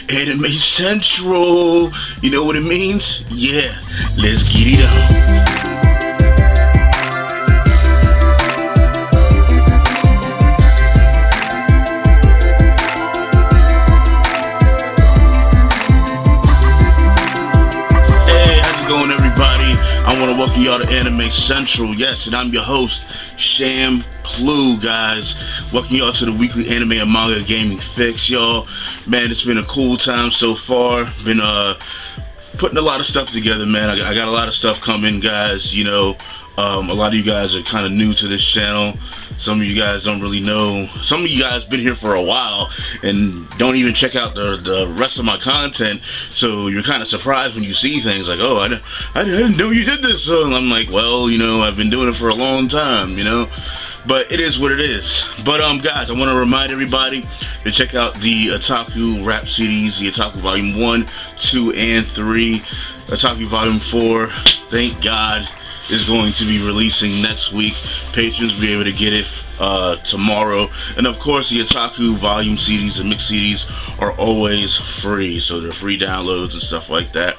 AnimeCenTruL. You know what it means? Yeah, let's get it on. I want to welcome y'all to AnimeCenTruL. Yes, and I'm your host, ShamPlu, guys. Welcome y'all to the weekly anime and manga gaming fix, y'all. Man, it's been a cool time so far. Been putting a lot of stuff together, man. I got a lot of stuff coming, guys. You know, a lot of you guys are kind of new to this channel. Some of you guys don't really know. Some of you guys been here for a while and don't even check out the rest of my content. So you're kind of surprised when you see things like, oh, I didn't know you did this. So I'm like, well, you know, I've been doing it for a long time, you know. But it is what it is. But guys, I want to remind everybody to check out the Otaku rap CDs, the Otaku Volume 1, 2, and 3. Otaku Volume 4, thank God, is going to be releasing next week. Patrons will be able to get it tomorrow. And of course, the Otaku Volume CDs and mix CDs are always free, so they're free downloads and stuff like that.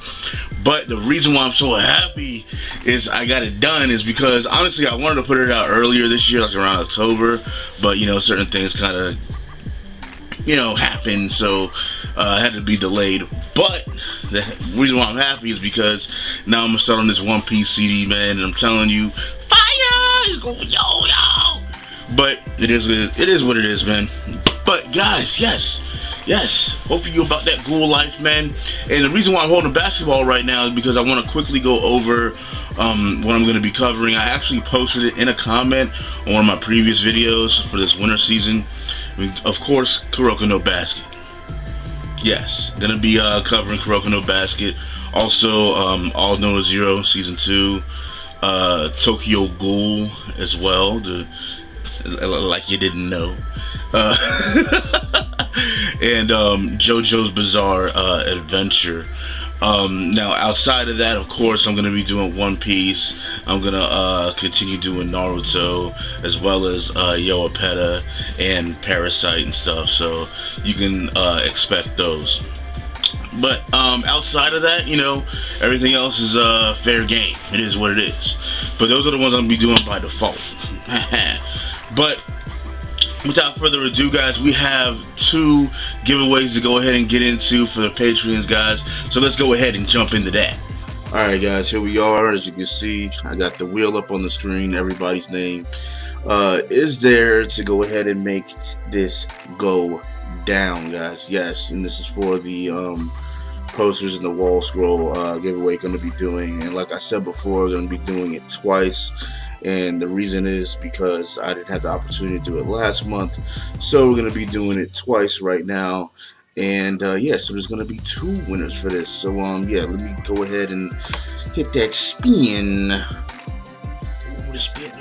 But the reason why I'm so happy is I got it done is because honestly I wanted to put it out earlier this year, like around October, but you know, certain things kind of, you know, happened, so it had to be delayed. But the reason why I'm happy is because now I'm gonna start on this One Piece CD, man, and I'm telling you, fire is going yo. But it is what it is, man. But guys, yes, hopefully you about that ghoul life, man. And the reason why I'm holding basketball right now is because I want to quickly go over what I'm going to be covering. I actually posted it in a comment on one of my previous videos for this winter season. I mean, of course, Kuroko no Basket. Yes, gonna be covering Kuroko no Basket. Also, All No Zero Season 2, Tokyo Ghoul as well. Like you didn't know. And JoJo's Bizarre Adventure. Now outside of that, of course, I'm gonna be doing One Piece. I'm gonna continue doing Naruto, as well as Yoapeta and Parasite and stuff, so you can expect those. But outside of that, you know, everything else is fair game. It is what it is. But those are the ones I'm gonna be doing by default. But without further ado, guys, we have 2 giveaways to go ahead and get into for the Patreons, guys. So let's go ahead and jump into that. Alright, guys, here we are. As you can see, I got the wheel up on the screen. Everybody's name is there to go ahead and make this go down, guys. Yes, and this is for the posters and the wall scroll giveaway going to be doing. And like I said before, we're going to be doing it twice. And the reason is because I didn't have the opportunity to do it last month, so we're going to be doing it twice right now. And yeah, so there's going to be 2 winners for this. So yeah, let me go ahead and hit that spin. Ooh, the spin,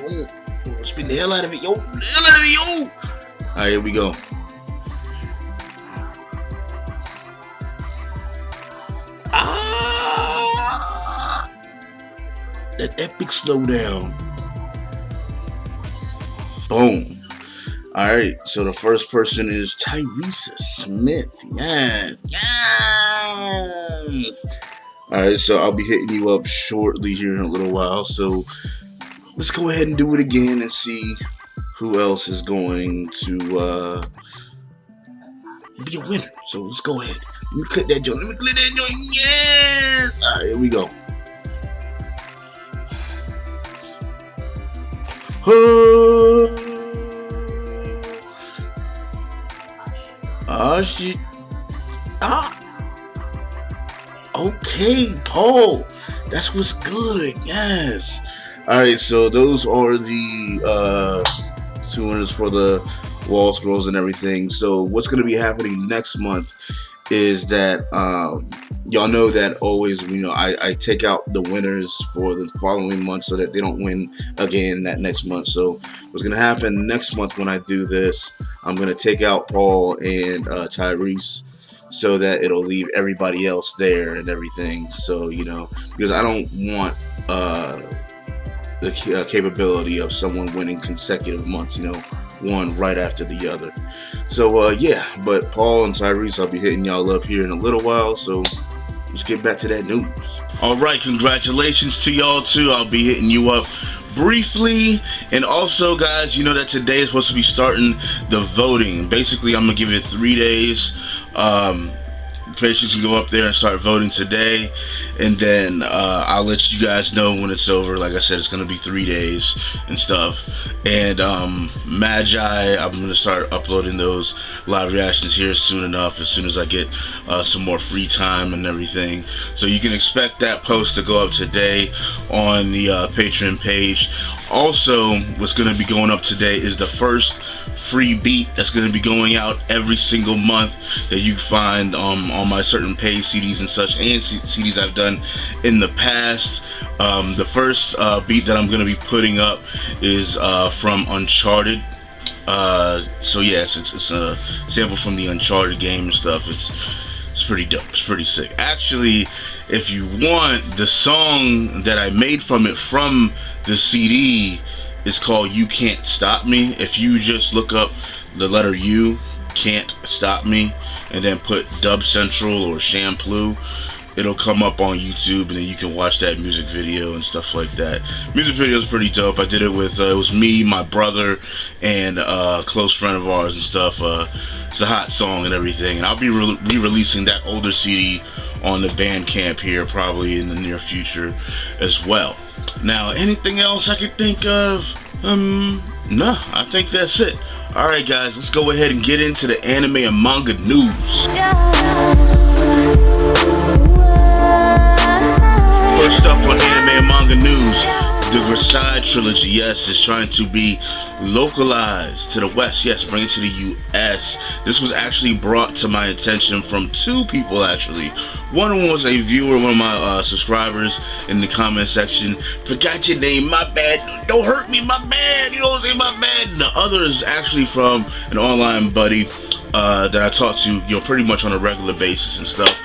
spin the hell out of it, yo! The hell out of it, yo! All right, here we go. That epic slowdown. Boom. Alright, so the first person is Tyresa Smith. Yes. Alright, so I'll be hitting you up shortly here in a little while. So let's go ahead and do it again and see who else is going to be a winner. So let's go ahead. Let me click that joint. Yes! Alright, here we go. Oh shit. Okay, Paul. That's what's good. Yes. Alright, so those are the 2 winners for the wall scrolls and everything. So what's gonna be happening next month is that y'all know that always, you know, I take out the winners for the following month so that they don't win again that next month. So what's gonna happen next month when I do this, I'm gonna take out Paul and Tyrese so that it'll leave everybody else there and everything. So, you know, because I don't want the capability of someone winning consecutive months, you know. one right after the other. So yeah, but Paul and Tyrese, I'll be hitting y'all up here in a little while, so let's get back to that news. Alright, congratulations to y'all too. I'll be hitting you up briefly. And also, guys, you know that today is supposed to be starting the voting. Basically, I'm gonna give it 3 days. Patients can go up there and start voting today, and then I'll let you guys know when it's over. Like I said, it's gonna be 3 days and stuff. And Magi, I'm gonna start uploading those live reactions here soon enough, as soon as I get some more free time and everything. So you can expect that post to go up today on the Patreon page. Also, what's gonna be going up today is the first free beat that's going to be going out every single month that you find on my certain paid CDs and such, and CDs I've done in the past. The first beat that I'm going to be putting up is from Uncharted. So yes, it's a sample from the Uncharted game and stuff. It's pretty dope. It's pretty sick. Actually, if you want, the song that I made from it from the CD is called You Can't Stop Me. If you just look up the letter U, Can't Stop Me, and then put AnimeCenTruL or ShamPlu, it'll come up on YouTube, and then you can watch that music video and stuff like that. Music video is pretty dope. I did it with, it was me, my brother, and a close friend of ours and stuff. It's a hot song and everything, and I'll be re-releasing that older CD on the Bandcamp here probably in the near future as well. Now, anything else I could think of? No, I think that's it. Alright guys, let's go ahead and get into the anime and manga news. First up on anime and manga news, the BERSERK trilogy, yes, is trying to be localized to the West. Yes, bring it to the US. This was actually brought to my attention from two people, actually. One of them was a viewer, one of my subscribers in the comment section. Forgot your name, my bad. Don't hurt me, my bad. You know what I'm saying, my bad. And the other is actually from an online buddy that I talk to, you know, pretty much on a regular basis and stuff.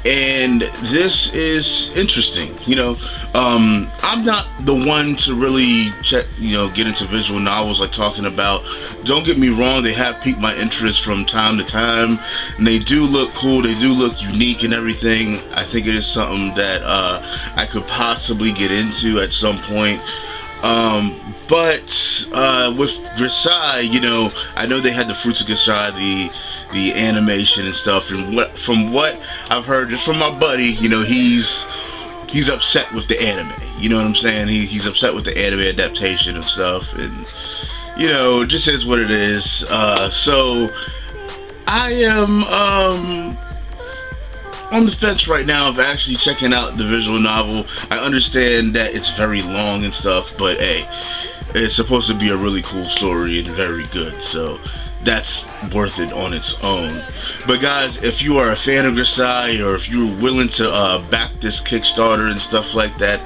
And this is interesting, you know. I'm not the one to really check, you know, get into visual novels like talking about. Don't get me wrong, they have piqued my interest from time to time, and they do look cool, they do look unique and everything. I think it is something that I could possibly get into at some point. But with BERSERK, you know, I know they had the Fruits of Gashai, the animation and stuff, and from what I've heard just from my buddy, you know, he's upset with the anime. You know what I'm saying? He's upset with the anime adaptation and stuff, and you know, it just is what it is. So I am on the fence right now of actually checking out the visual novel. I understand that it's very long and stuff, but hey, it's supposed to be a really cool story and very good, so that's worth it on its own. But guys, if you are a fan of Gashai, or if you're willing to back this Kickstarter and stuff like that,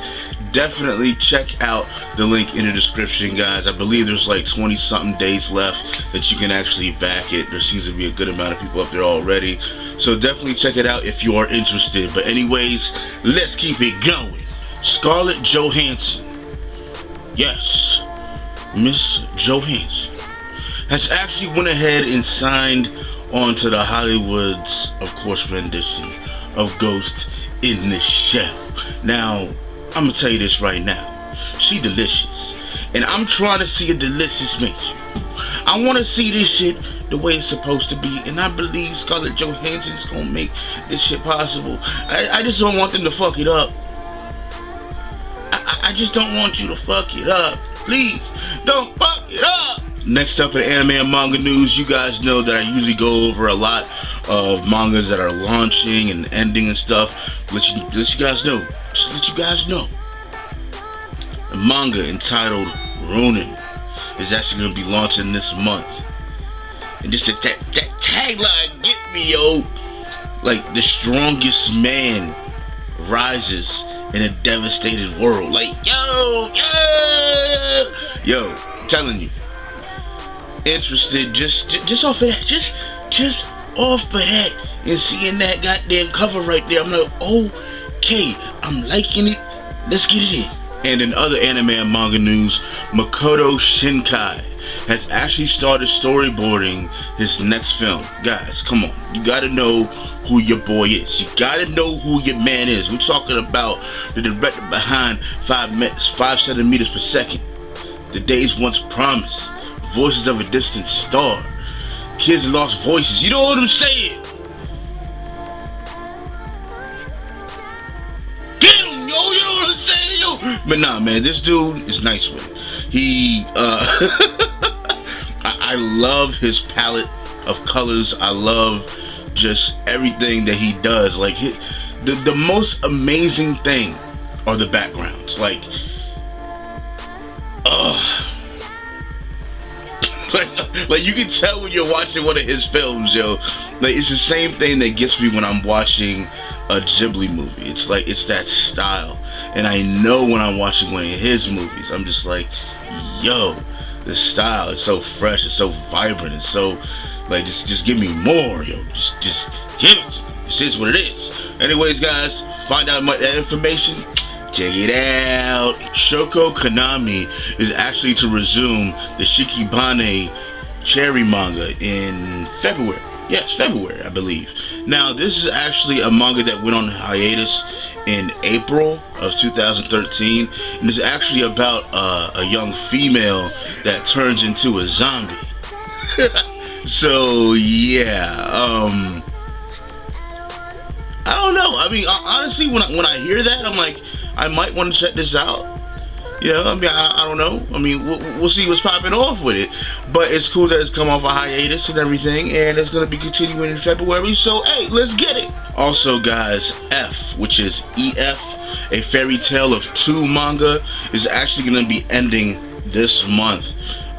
definitely check out the link in the description, guys. I believe there's like 20 something days left that you can actually back it. There seems to be a good amount of people up there already, so definitely check it out if you are interested. But anyways, let's keep it going. Scarlett Johansson, yes, Miss Johansson, has actually went ahead and signed on to the Hollywood's, of course, rendition of Ghost in the Shell. Now, I'm gonna tell you this right now, she delicious, and I'm trying to see a delicious mixture. I want to see this shit the way it's supposed to be, and I believe Scarlett Johansson's gonna make this shit possible. I just don't want them to fuck it up. I just don't want you to fuck it up. Please, don't fuck it up. Next up in anime and manga news, you guys know that I usually go over a lot of mangas that are launching and ending and stuff. Let you guys know. Just let you guys know. A manga entitled Ronin is actually going to be launching this month. And just that tagline get me, yo. Like, the strongest man rises in a devastated world. Like, yo, I'm telling you. Interested just off of that, just off of that, and seeing that goddamn cover right there, I'm like, okay, I'm liking it, let's get it in. And in other anime and manga news, Makoto Shinkai has actually started storyboarding his next film. Guys, come on. You gotta know who your boy is. You gotta know who your man is. We're talking about the director behind 5 centimeters per second, The Days Once Promised, Voices of a Distant Star, Kids Lost Voices. You know what I'm saying? Get him, yo. You know what I'm saying, yo? But nah, man, this dude is nice with it. He, I love his palette of colors. I love just everything that he does. Like, the most amazing thing are the backgrounds. Like, like you can tell when you're watching one of his films, yo. Like, it's the same thing that gets me when I'm watching a Ghibli movie. It's like, it's that style. And I know when I'm watching one of his movies, I'm just like, yo, the style is so fresh, it's so vibrant, it's so, like, just give me more, yo. Just give it. This is what it is. Anyways, guys, find out that information. Check it out. Shoko Konami is actually to resume the Shikibane Cherry manga in February. Yes, February, I believe. Now, this is actually a manga that went on hiatus in April of 2013, and it's actually about a young female that turns into a zombie. So yeah, I don't know. I mean, honestly, when I hear that, I'm like, I might want to check this out. Yeah, I mean, I don't know. I mean, we'll see what's popping off with it. But it's cool that it's come off a hiatus and everything, and it's going to be continuing in February. So, hey, let's get it. Also, guys, F, which is EF, A Fairy Tale of Two manga, is actually going to be ending this month.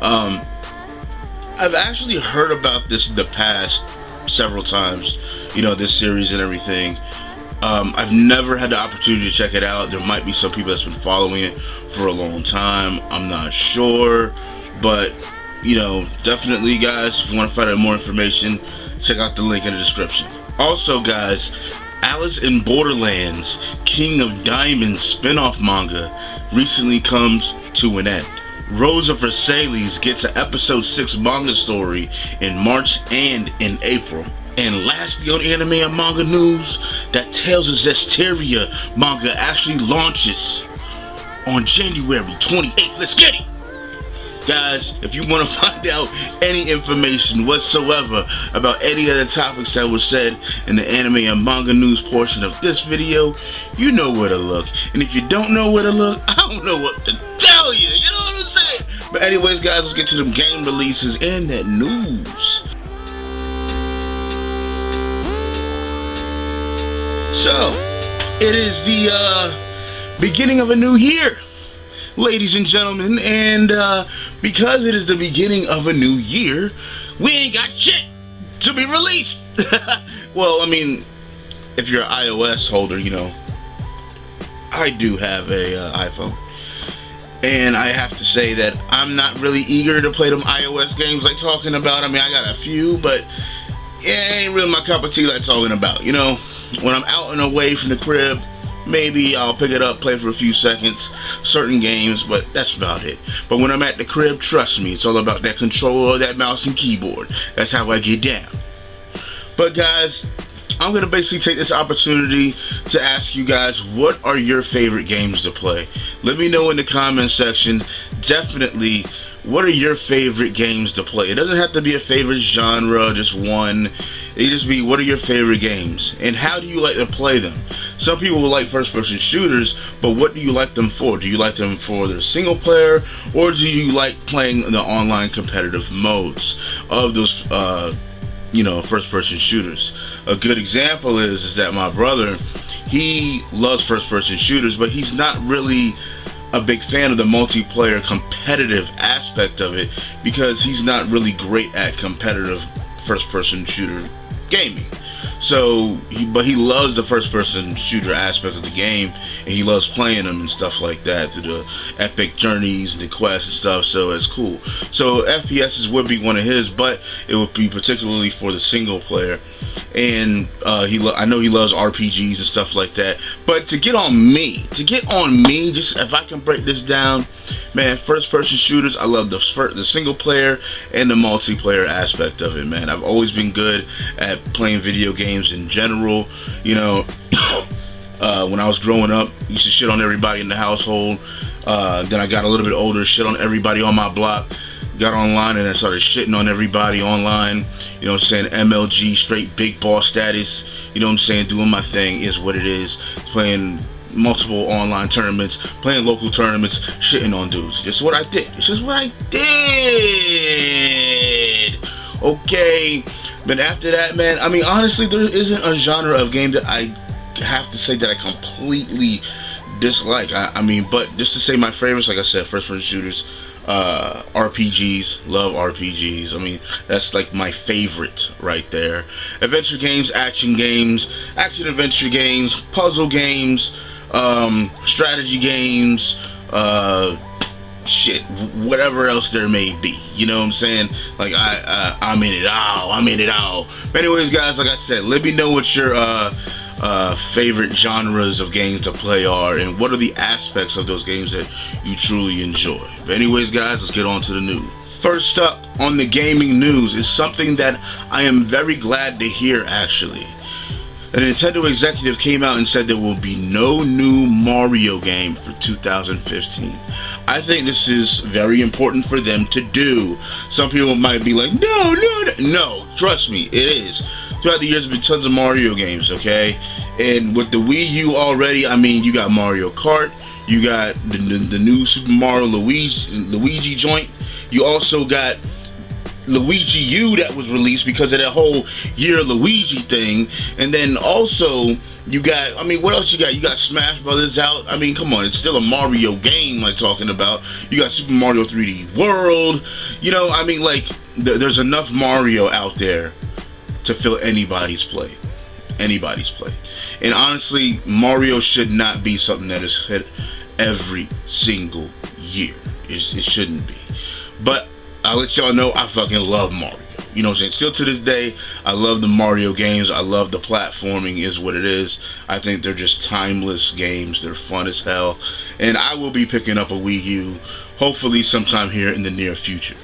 I've actually heard about this in the past several times, you know, this series and everything. I've never had the opportunity to check it out. There might be some people that's been following it for a long time. I'm not sure, but you know, definitely, guys, if you want to find out more information, check out the link in the description. Also, guys, Alice in Borderlands King of Diamonds spin-off manga recently comes to an end. Rosa Versailles gets an episode 6 manga story in March and in April. And lastly, on anime and manga news, that Tales of Zestiria manga actually launches on January 28th. Let's get it! Guys, if you want to find out any information whatsoever about any of the topics that were said in the anime and manga news portion of this video, you know where to look. And if you don't know where to look, I don't know what to tell you. You know what I'm saying? But anyways, guys, let's get to them game releases and that news. So, it is the beginning of a new year, ladies and gentlemen, and because it is the beginning of a new year, we ain't got shit to be released. Well, I mean, if you're an iOS holder, you know, I do have a iPhone, and I have to say that I'm not really eager to play them iOS games like talking about. I mean, I got a few, but it ain't really my cup of tea like talking about, you know. When I'm out and away from the crib, maybe I'll pick it up, play for a few seconds, certain games, but that's about it. But when I'm at the crib, trust me, it's all about that controller, that mouse and keyboard. That's how I get down. But guys, I'm going to basically take this opportunity to ask you guys, what are your favorite games to play? Let me know in the comment section. Definitely, what are your favorite games to play? It doesn't have to be a favorite genre, just one. It just be, what are your favorite games? And how do you like to play them? Some people will like first-person shooters, but what do you like them for? Do you like them for their single player, or do you like playing the online competitive modes of those, you know, first-person shooters? A good example is that my brother, he loves first-person shooters, but he's not really a big fan of the multiplayer competitive aspect of it because he's not really great at competitive first-person shooter gaming. So, but he loves the first-person shooter aspect of the game, and he loves playing them and stuff like that, through the epic journeys and the quests and stuff. So it's cool. So FPSs would be one of his, but it would be particularly for the single player. And I know he loves RPGs and stuff like that, But to get on me, just if I can break this down, man, first-person shooters, I love the single player and the multiplayer aspect of it, man. I've always been good at playing video games in general. You know, when I was growing up, I used to shit on everybody in the household. Then I got a little bit older, shit on everybody on my block. Got online and I started shitting on everybody online. You know what I'm saying? MLG, straight big boss status. You know what I'm saying? Doing my thing is what it is. Playing multiple online tournaments, playing local tournaments, shitting on dudes. Just what I did. It's just what I did. Okay. But after that, man, I mean, honestly, there isn't a genre of game that I have to say that I completely dislike. I mean, but just to say my favorites, like I said, first-person shooters, RPGs, love RPGs. I mean, that's like my favorite right there. Adventure games, action adventure games, puzzle games, strategy games, shit, whatever else there may be. You know what I'm saying? Like I'm in it all. But anyways, guys, like I said, let me know what your favorite genres of games to play are, and what are the aspects of those games that you truly enjoy. But anyways, guys, let's get on to the news. First up on the gaming news is something that I am very glad to hear, actually. A Nintendo executive came out and said there will be no new Mario game for 2015. I think this is very important for them to do. Some people might be like, no, trust me, it is. Throughout the years, there have been tons of Mario games, okay? And with the Wii U already, I mean, you got Mario Kart, you got the new Super Mario Luigi joint, you also got Luigi U that was released because of that whole year Luigi thing, and then also you got, I mean, what else you got? You got Smash Brothers out. I mean, come on, it's still a Mario game I'm talking about. You got Super Mario 3D World. You know, I mean, like, there's enough Mario out there to fill anybody's play. And honestly, Mario should not be something that is hit every single year. It shouldn't be. But I'll let y'all know I fucking love Mario. You know what I'm saying? Still to this day, I love the Mario games. I love the platforming is what it is. I think they're just timeless games. They're fun as hell. And I will be picking up a Wii U, hopefully sometime here in the near future.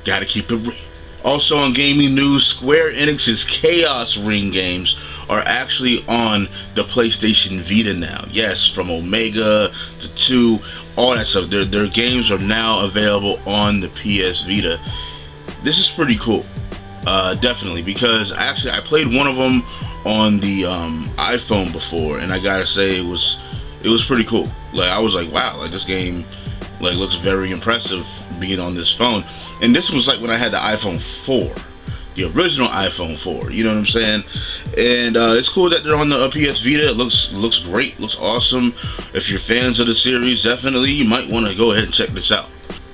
Gotta keep it real. Also on gaming news, Square Enix's Chaos Ring games are actually on the PlayStation Vita now. Yes, from Omega to 2, all that stuff. Their games are now available on the PS Vita. This is pretty cool, definitely, because actually I played one of them on the iPhone before, and I gotta say it was pretty cool. Like, I was like, wow, like this game like looks very impressive being on this phone. And this was like when I had the iPhone 4, the original iPhone 4. You know what I'm saying? And it's cool that they're on the PS Vita. It looks great, looks awesome. If you're fans of the series, definitely you might want to go ahead and check this out.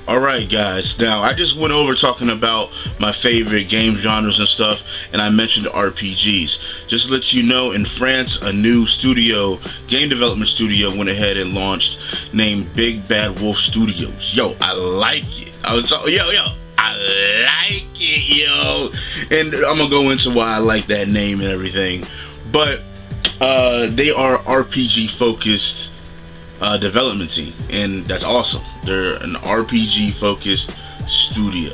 Alright guys, now I just went over talking about my favorite game genres and stuff, and I mentioned RPGs. Just to let you know, in France, a new game development studio went ahead and launched, named Big Bad Wolf Studios. Yo, I like it. I like it, yo. And I'm gonna go into why I like that name and everything. But they are RPG focused development team, and that's awesome. They're an RPG focused studio,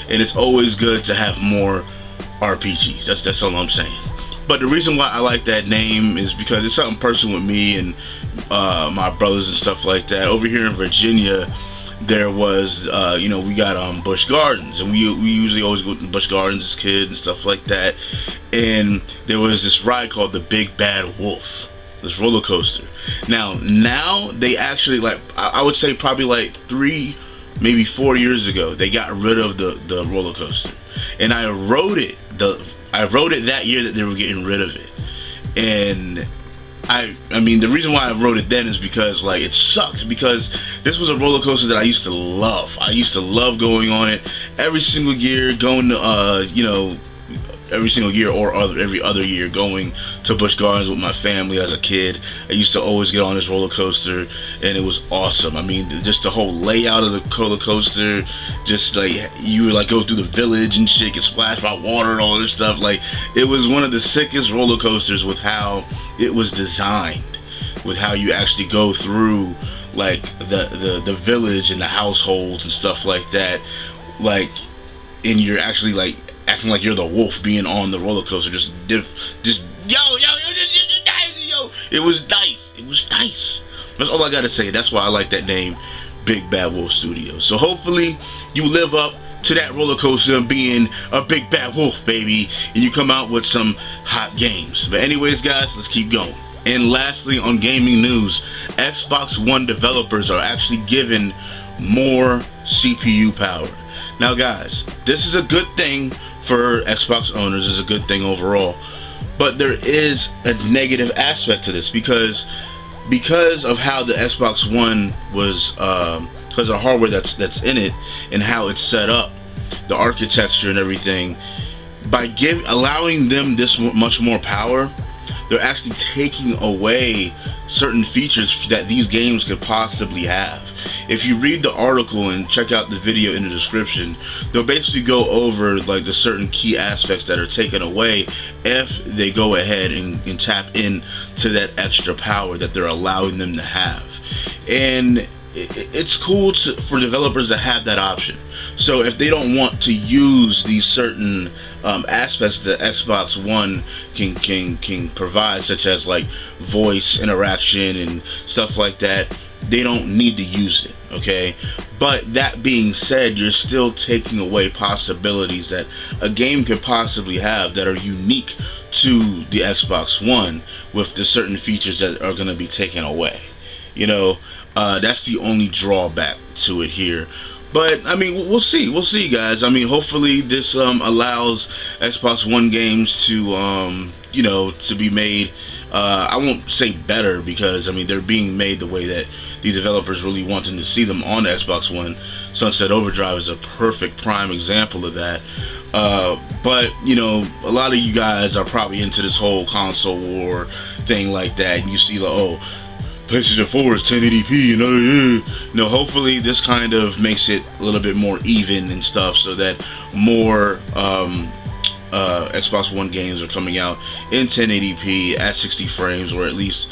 and it's always good to have more RPGs. That's all I'm saying. But the reason why I like that name is because it's something personal with me and my brothers and stuff like that. Over here in Virginia, there was you know, we got Busch Gardens, and we usually always go to Busch Gardens as kids and stuff like that. And there was this ride called the Big Bad Wolf, this roller coaster. Now they actually, like, I would say probably like 3, maybe 4 years ago, they got rid of the roller coaster, and I rode it that year that they were getting rid of it. And I mean, the reason why I wrote it then is because, like, it sucked, because this was a roller coaster that I used to love. I used to love going on it every single year, going to you know, every single year or every other year, going to Busch Gardens with my family as a kid. I used to always get on this roller coaster, and it was awesome. I mean, just the whole layout of the roller coaster, just like you would like go through the village and shit, get splashed by water and all this stuff. Like, it was one of the sickest roller coasters with how it was designed. with how you actually go through like the village and the households and stuff like that, like, and you're actually like acting like you're the wolf being on the roller coaster. Just yo, it was nice. It was nice. That's all I gotta say. That's why I like that name, Big Bad Wolf Studios. So hopefully you live up to that roller coaster of being a big bad wolf, baby, and you come out with some hot games. But anyways, guys, let's keep going. And lastly, on gaming news, Xbox One developers are actually given more CPU power. Now, guys, this is a good thing for Xbox owners. It's a good thing overall. But there is a negative aspect to this because of how the Xbox One was, because of the hardware that's in it and how it's set up, the architecture and everything. By allowing them this much more power, they're actually taking away certain features that these games could possibly have. If you read the article and check out the video in the description, they'll basically go over like the certain key aspects that are taken away if they go ahead and tap into that extra power that they're allowing them to have. And it's cool for developers to have that option. So if they don't want to use these certain aspects that Xbox One can provide, such as like voice interaction and stuff like that, they don't need to use it, okay? But that being said, you're still taking away possibilities that a game could possibly have that are unique to the Xbox One with the certain features that are going to be taken away. You know, that's the only drawback to it here. But I mean, we'll see, guys. I mean, hopefully this allows Xbox One games to you know, to be made, I won't say better, because I mean they're being made the way that these developers really wanting to see them on the Xbox One. Sunset Overdrive is a perfect prime example of that. But you know, a lot of you guys are probably into this whole console war thing like that, and you see like, oh, PlayStation 4 is 1080p, you know, you know, hopefully this kind of makes it a little bit more even and stuff, so that more Xbox One games are coming out in 1080p at 60 frames, or at least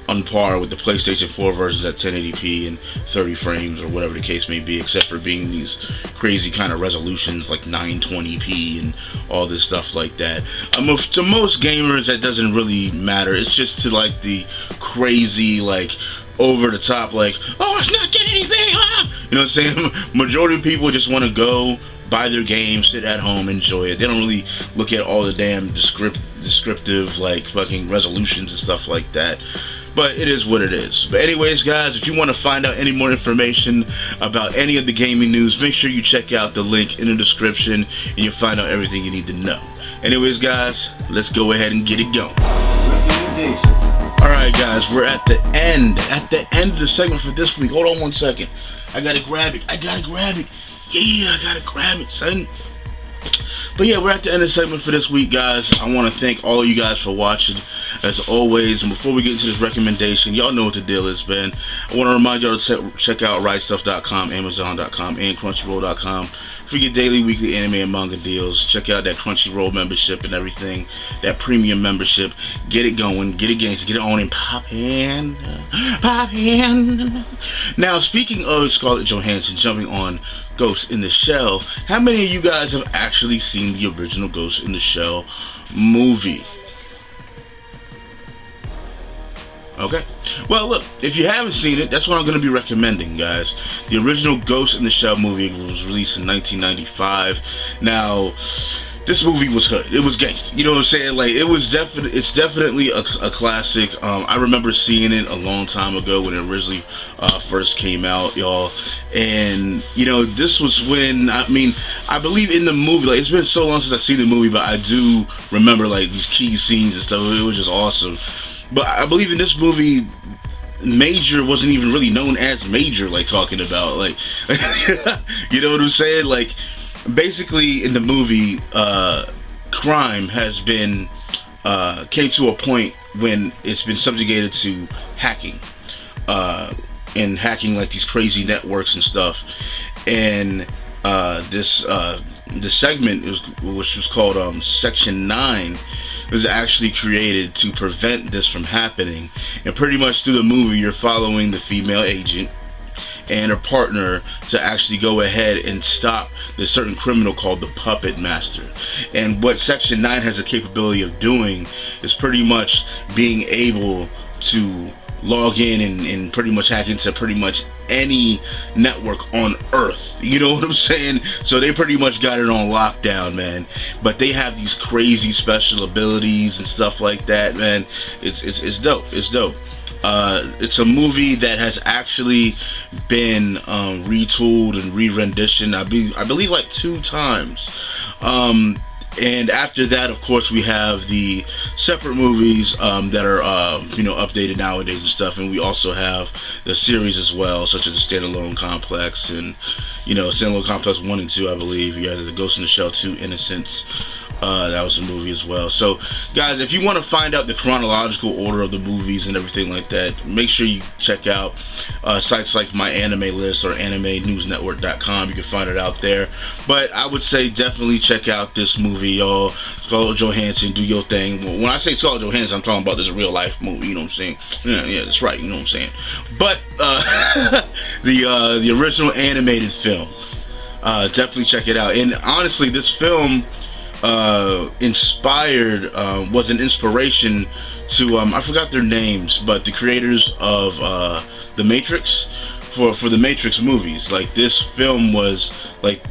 on par with the PlayStation 4 versions at 1080p and 30 frames, or whatever the case may be, except for being these crazy kind of resolutions like 920p and all this stuff like that. To most gamers that doesn't really matter. It's just to like the crazy, like over the top, like, oh, it's not 1080p, ah! You know what I'm saying? Majority of people just want to go buy their game, sit at home, enjoy it. They don't really look at all the damn descriptive like fucking resolutions and stuff like that. But it is what it is. But anyways, guys, if you want to find out any more information about any of the gaming news, make sure you check out the link in the description and you'll find out everything you need to know. Anyways, guys, let's go ahead and get it going. Alright, guys, we're at the end of the segment for this week. Hold on one second. I gotta grab it. Yeah, I gotta grab it, son. But yeah, we're at the end of the segment for this week, guys. I want to thank all of you guys for watching, as always. And before we get into this recommendation, y'all know what the deal is, man. I want to remind y'all to check out rightstuff.com, amazon.com, and crunchyroll.com for your daily, weekly anime and manga deals. Check out that Crunchyroll membership and everything, that premium membership. Get it going, get it gangsta, get it on and pop in. Now, speaking of Scarlett Johansson jumping on Ghost in the Shell, how many of you guys have actually seen the original Ghost in the Shell movie? Okay, well look, if you haven't seen it, that's what I'm going to be recommending, guys. The original Ghost in the Shell movie was released in 1995. Now, this movie was hood. It was gangsta. You know what I'm saying? Like, it's definitely a classic. I remember seeing it a long time ago when it originally first came out, y'all. And you know, this was when, I mean, I believe in the movie, like, it's been so long since I've seen the movie, but I do remember like these key scenes and stuff. It was just awesome. But I believe in this movie, Major wasn't even really known as Major, like talking about, like, you know what I'm saying? Like, basically in the movie, crime has been, came to a point when it's been subjugated to hacking, and hacking like these crazy networks and stuff. And this the segment which was called Section 9, was actually created to prevent this from happening. And pretty much through the movie, you're following the female agent and her partner to actually go ahead and stop this certain criminal called the Puppet Master. And what Section 9 has the capability of doing is pretty much being able to log in and pretty much hack into pretty much any network on Earth. You know what I'm saying? So they pretty much got it on lockdown, man. But they have these crazy special abilities and stuff like that, man. It's dope. It's dope. It's a movie that has actually been retooled and re-renditioned, I believe like 2 times. And after that, of course, we have the separate movies that are updated nowadays and stuff, and we also have the series as well, such as the Standalone Complex and Standalone Complex 1 and 2, I believe. You guys have the Ghost in the Shell 2 Innocence. That was a movie as well. So guys, if you want to find out the chronological order of the movies and everything like that, make sure you check out sites like My Anime List or AnimeNewsNetwork.com. You can find it out there. But I would say definitely check out this movie, y'all. Scarlett Johansson, do your thing. When I say Scarlett Johansson, I'm talking about this real life movie, you know what I'm saying? Yeah, that's right, you know what I'm saying. But the original animated film, definitely check it out. And honestly, this film was an inspiration to I forgot their names, but the creators of the Matrix, for the Matrix movies. Like, this film was like,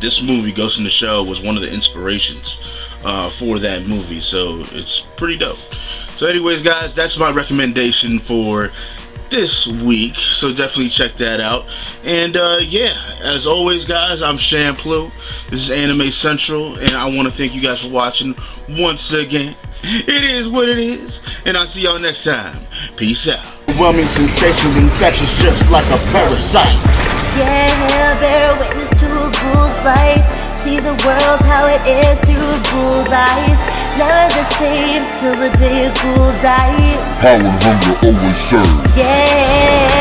this movie Ghost in the Shell was one of the inspirations for that movie, so it's pretty dope. So anyways, guys, that's my recommendation for this week, so definitely check that out. And yeah, as always, guys, I'm ShamPlu. This is AnimeCenTruL, and I want to thank you guys for watching once again. It is what it is, and I'll see y'all next time. Peace out. Overwhelming sensations, infectious, just like a parasite. Yeah, bear witness to a ghoul's life. See the world how it is through a ghoul's eyes. Never the same till the day a ghoul dies. Power and hunger always serve. Yeah.